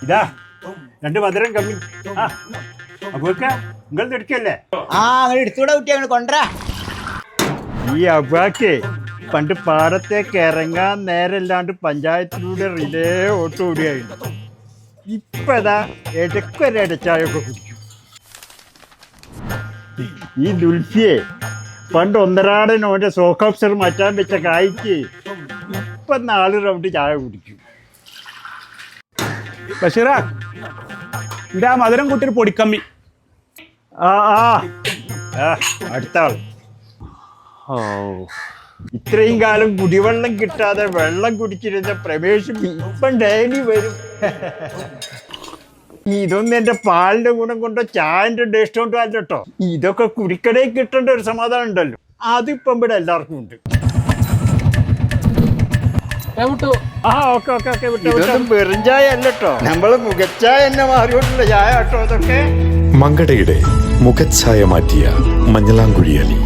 ഇതാ 2 മധുരം കമ്മി. അബൂക്ക നിങ്ങൾ എടുക്കല്ലേ? അങ്ങനെ എടുത്തൂടെ കുട്ടി അങ്ങനെ കൊണ്ടുവരാ. ഈ അബാക്കേ പണ്ട് പാടത്തേക്ക് ഇറങ്ങാൻ നേരല്ലാണ്ട് പഞ്ചായത്തിലൂടെ റിലേ ഓട്ടുകൂടിയായിരുന്നു. ഇപ്പതാ ഇടയ്ക്കൊരടച്ചായൊക്കെ കുടിക്കും. ഈ ദുൽഫിയെ പണ്ട് ഒന്നരാടൻ ഓൻ്റെ സോക്കോപ്സർ മാറ്റാൻ വെച്ച കായ്ക്ക് ഇപ്പൊ 4 റൗണ്ട് ചായ കുടിക്കും. ബഷീറ ഇതാ മധുരം കൂട്ടിയൊരു പൊടിക്കമ്മി. അടുത്ത ആൾ. ഇത്രയും കാലം കുടിവെള്ളം കിട്ടാതെ വെള്ളം കുടിച്ചിരുന്ന പ്രവേശം ഇപ്പം ഡെയിലി വരും. ഇതൊന്നും എൻ്റെ പാലിന്റെ ഗുണം കൊണ്ടോ ചായന്റെ ടേസ്റ്റ് കൊണ്ടോ അല്ല കേട്ടോ. ഇതൊക്കെ കുടിക്കടേ കിട്ടേണ്ട ഒരു സമാധാനം ഉണ്ടല്ലോ, അതിപ്പം ഇവിടെ എല്ലാവർക്കും ഉണ്ട്. ഇതൊന്നും വെറും ചായ അല്ല കേട്ടോ, നമ്മള് മുഖച്ചായ എന്നെ മാറിയോട്ടുള്ള ചായ കേട്ടോ ഇതൊക്കെ. മങ്കടയുടെ മുഖച്ഛായ മാറ്റിയ മഞ്ഞളാംകുഴി അലി.